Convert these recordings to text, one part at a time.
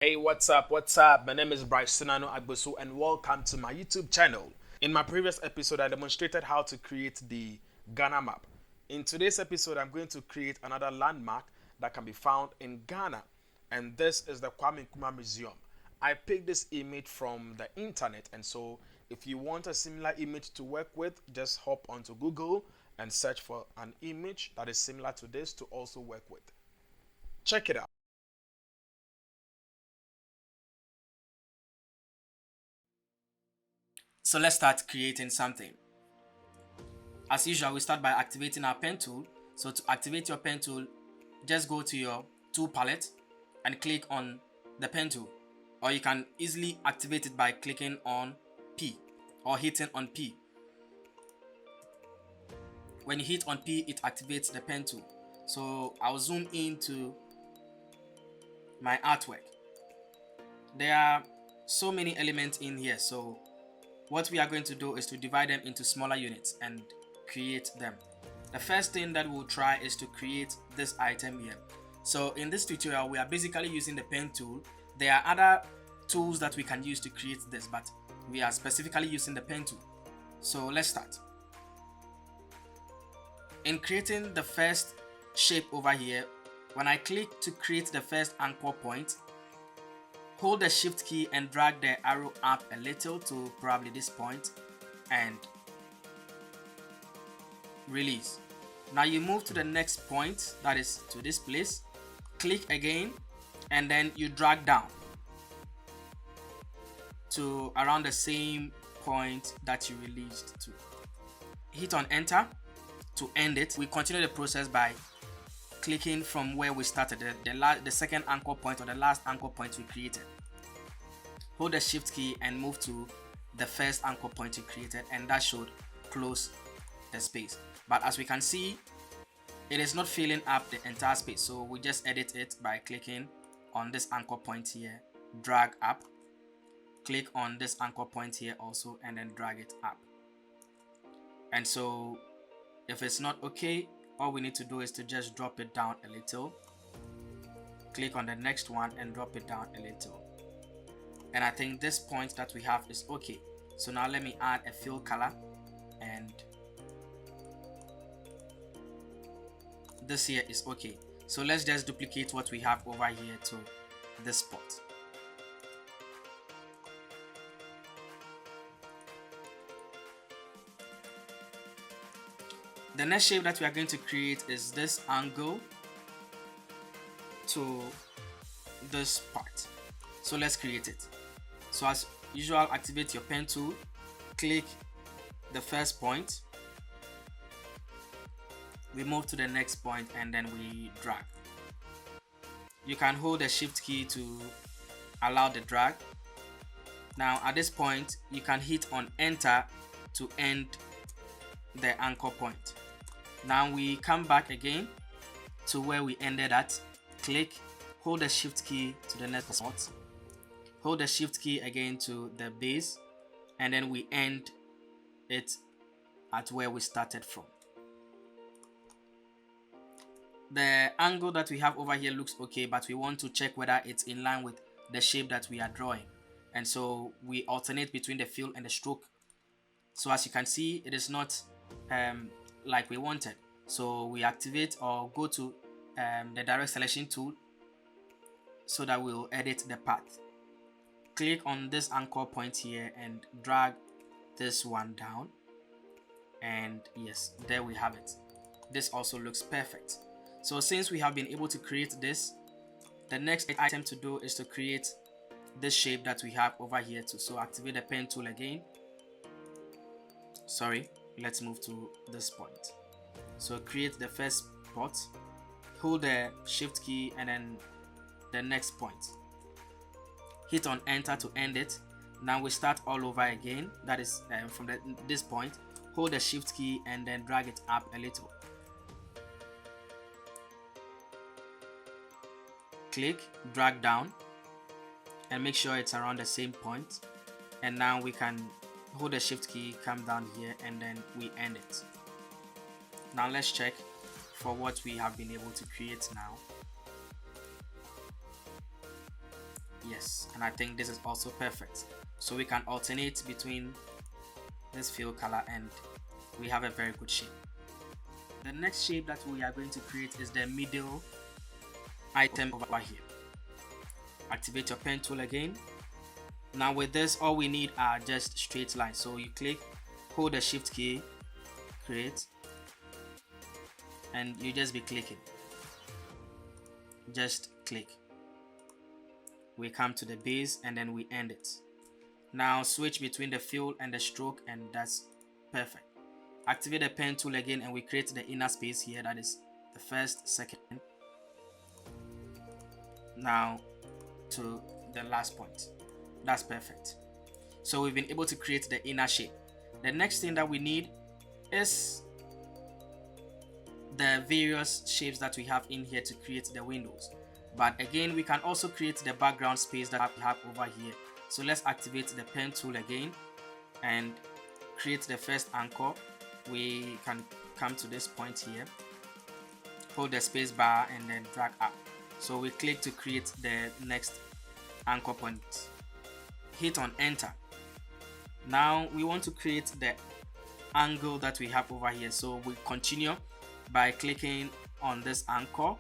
Hey, what's up? What's up? My name is Bryce Sinano Agbosu, and welcome to my YouTube channel. In my previous episode, I demonstrated how to create the Ghana map. In today's episode, I'm going to create another landmark that can be found in Ghana, and this is the Kwame Nkrumah Museum. I picked this image from the internet, and so if you want a similar image to work with, just hop onto Google and search for an image that is similar to this to also work with. Check it out. So let's start creating something. As usual, we start by activating our pen tool. So to activate your pen tool, just go to your tool palette and click on the pen tool. Or you can easily activate it by clicking on P or hitting on P. When you hit on P, it activates the pen tool. So I'll zoom into my artwork. There are so many elements in here. So what we are going to do is to divide them into smaller units and create them. The first thing that we'll try is to create this item here. So in this tutorial, we are basically using the pen tool. There are other tools that we can use to create this, but we are specifically using the pen tool. So let's start. In creating the first shape over here, when I click to create the first anchor point, hold the shift key and drag the arrow up a little to probably this point and release. Now you move to the next point, that is to this place, click again, and then you drag down to around the same point that you released to. Hit on enter to end it. We continue the process by clicking from where we started, the second anchor point or the last anchor point we created. Hold the shift key and move to the first anchor point you created, and that should close the space. But as we can see, it is not filling up the entire space, so we just edit it by clicking on this anchor point here, drag up, click on this anchor point here also, and then drag it up. And so if it's not okay, all we need to do is to just drop it down a little, click on the next one and drop it down a little. And I think this point that we have is okay. So now let me add a fill color, and this here is okay. So let's just duplicate what we have over here to this spot. The next shape that we are going to create is this angle to this part. So let's create it. So as usual, activate your pen tool, click the first point, we move to the next point, and then we drag. You can hold the shift key to allow the drag. Now at this point, you can hit on enter to end the anchor point. Now we come back again to where we ended at, click, hold the shift key to the next spot, hold the shift key again to the base, and then we end it at where we started from. The angle that we have over here looks okay, but we want to check whether it's in line with the shape that we are drawing, and so we alternate between the fill and the stroke. So as you can see, it is not like we wanted, so we activate or go to the direct selection tool so that we'll edit the path. Click on this anchor point here and drag this one down, and yes, there we have it. This also looks perfect. So since we have been able to create this, the next item to do is to create this shape that we have over here too. So activate the pen tool again. Let's move to this point. So create the first spot, hold the shift key and then the next point. Hit on enter to end it. Now we start all over again. That is from this point. Hold the shift key and then drag it up a little. Click, drag down, and make sure it's around the same point. And now we can hold the shift key, come down here, and then we end it. Now let's check for what we have been able to create now. Yes, and I think this is also perfect. So we can alternate between this fill color and we have a very good shape. The next shape that we are going to create is the middle item over here. Activate your pen tool again. Now with this, all we need are just straight lines. So you click, hold the shift key, create, and you just be clicking. Just click. We come to the base and then we end it. Now switch between the fill and the stroke, and that's perfect. Activate the pen tool again and we create the inner space here, that is the first, second, now to the last point. That's perfect. So we've been able to create the inner shape. The next thing that we need is the various shapes that we have in here to create the windows. But again, we can also create the background space that we have over here. So let's activate the pen tool again and create the first anchor. We can come to this point here, hold the space bar and then drag up. So we click to create the next anchor point. Hit on enter. Now we want to create the angle that we have over here. So we continue by clicking on this anchor,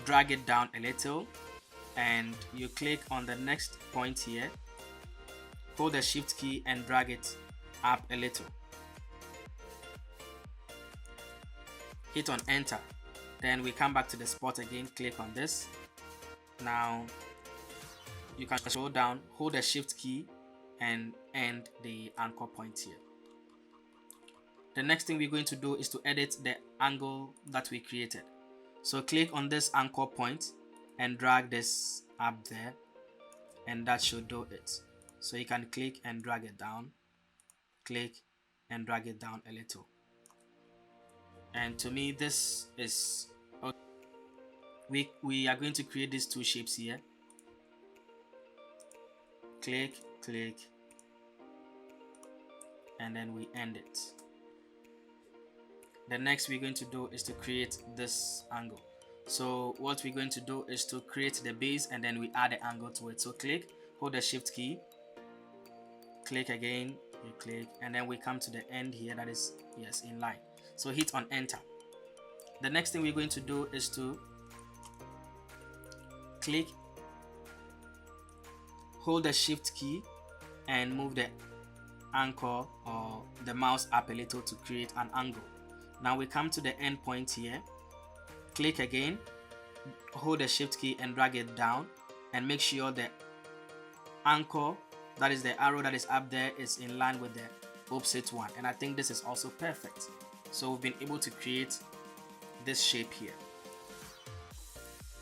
drag it down a little, and you click on the next point here, hold the shift key and drag it up a little. Hit on enter. Then we come back to the spot again, click on this. Now you can scroll down, hold the shift key and end the anchor point here. The next thing we're going to do is to edit the angle that we created. So click on this anchor point and drag this up there, and that should do it. So you can click and drag it down, click and drag it down a little. And to me this is okay. We are going to create these two shapes here. Click, click, and then we end it. The next we're going to do is to create this angle. So what we're going to do is to create the base and then we add the angle to it. So click, hold the shift key, click again, you click, and then we come to the end here, that is, yes, in line. So hit on enter. The next thing we're going to do is to click, hold the shift key and move the anchor or the mouse up a little to create an angle. Now we come to the end point here, click again, hold the shift key and drag it down, and make sure the anchor, that is the arrow that is up there, is in line with the opposite one. And I think this is also perfect. So we've been able to create this shape here.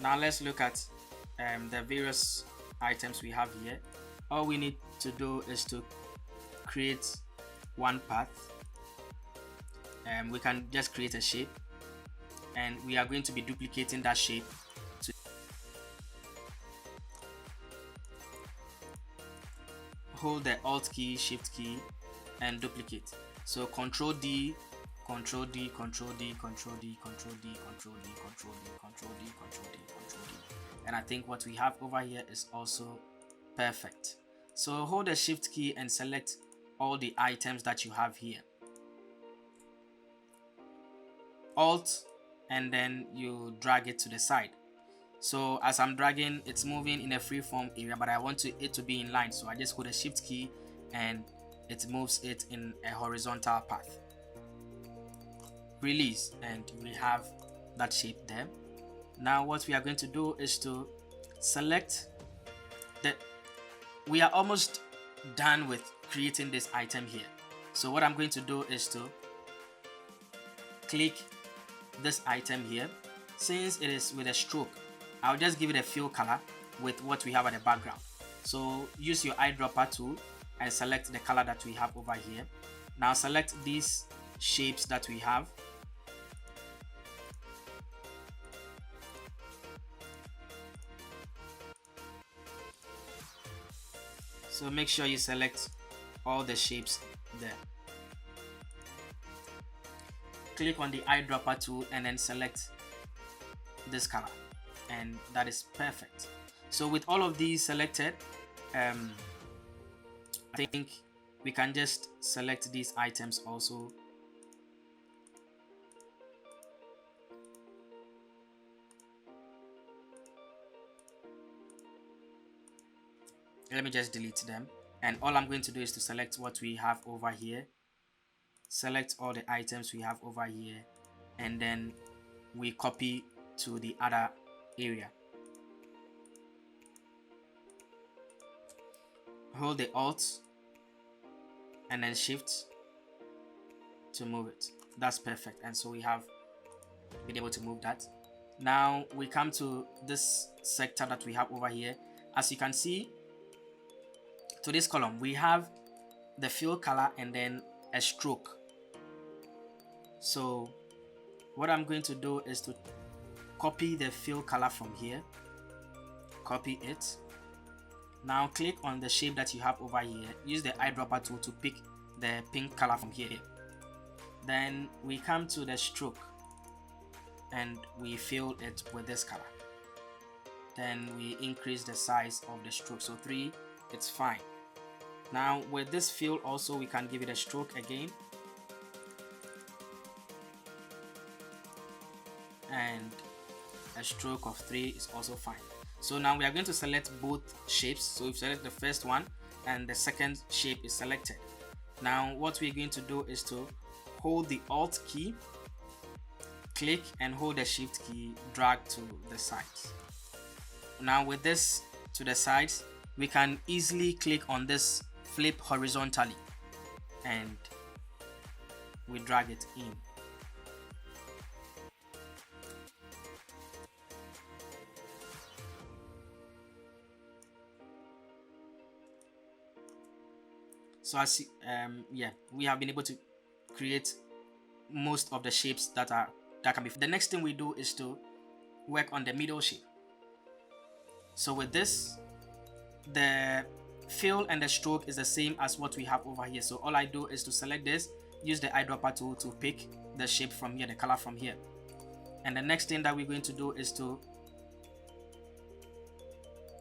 Now let's look at the various items we have here. All we need to do is to create one path. We can just create a shape, and we are going to be duplicating that shape to hold the Alt key, Shift key, and duplicate. So Control D, Control D, Control D, Control D, Control D, Control D, Control D, Control D, Control D, Control D. And I think what we have over here is also perfect. So hold the Shift key and select all the items that you have here. Alt, and then you drag it to the side. So as I'm dragging, it's moving in a freeform area, but I want it to be in line. So I just hold the Shift key and it moves it in a horizontal path. Release, and we have that shape there. Now what we are going to do is to select we are almost done with creating this item here. So what I'm going to do is to click this item here. Since it is with a stroke, I'll just give it a fill color with what we have at the background. So use your eyedropper tool and select the color that we have over here. Now select these shapes that we have. So make sure you select all the shapes there. Click on the eyedropper tool and then select this color, and that is perfect. So with all of these selected, I think we can just select these items also. Let me just delete them, and all I'm going to do is to select what we have over here, select all the items we have over here, and then we copy to the other area. Hold the Alt and then Shift to move it. That's perfect, and so we have been able to move that. Now we come to this sector that we have over here. As you can see, to this column we have the fill color and then a stroke. So what I'm going to do is to copy the fill color from here, copy it. Now click on the shape that you have over here, use the eyedropper tool to pick the pink color from here. Then we come to the stroke and we fill it with this color. Then we increase the size of the stroke, so 3, it's fine. Now with this fill also we can give it a stroke again, and a stroke of 3 is also fine. So now we are going to select both shapes. So we select the first one and the second shape is selected. Now what we're going to do is to hold the Alt key, click and hold the Shift key, drag to the sides. Now with this to the sides, we can easily click on this flip horizontally and we drag it in. So as we have been able to create most of the shapes that can be. The next thing we do is to work on the middle shape. So with this, the fill and the stroke is the same as what we have over here. So all I do is to select this, use the eyedropper tool to pick the shape from here, the color from here. And the next thing that we're going to do is to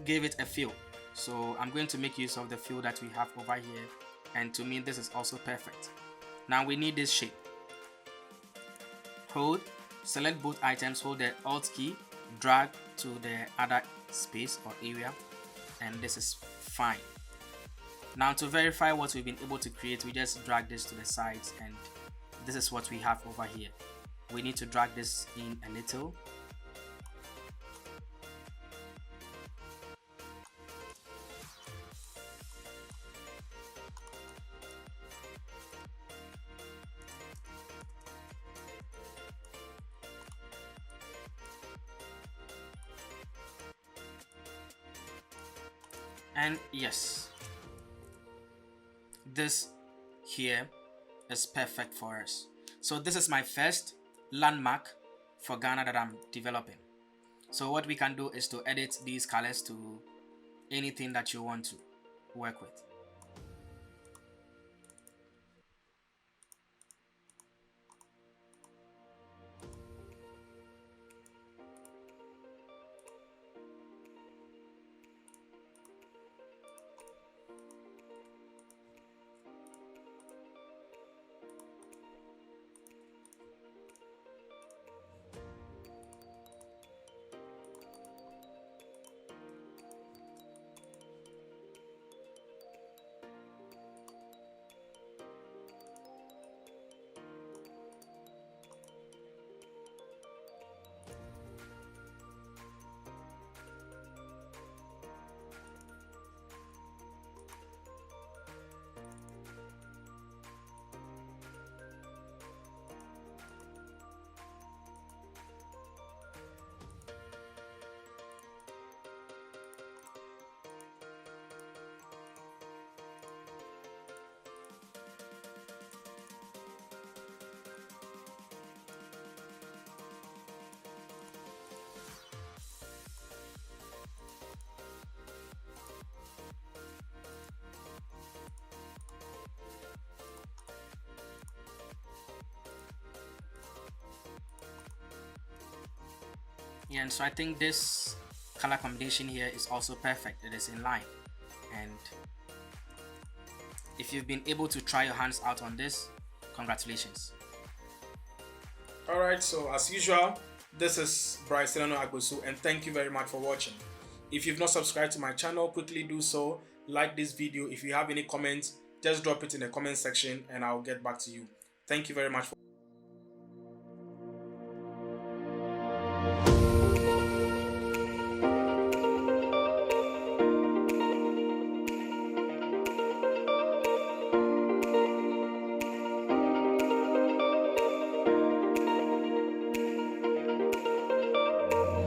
give it a fill. So I'm going to make use of the fill that we have over here, and to me this is also perfect. Now we need this shape. Hold, select both items, hold the Alt key, drag to the other space or area, and this is fine. Now to verify what we've been able to create, we just drag this to the sides, and this is what we have over here. We need to drag this in a little. And yes, this here is perfect for us. So this is my first landmark for Ghana that I'm developing. So what we can do is to edit these colors to anything that you want to work with. Yeah, and so I think this color combination here is also perfect. It is in line. And if you've been able to try your hands out on this, congratulations. Alright, so as usual, this is Bryce Agbosu, and thank you very much for watching. If you've not subscribed to my channel, quickly do so. Like this video. If you have any comments, just drop it in the comment section and I'll get back to you. Thank you very much for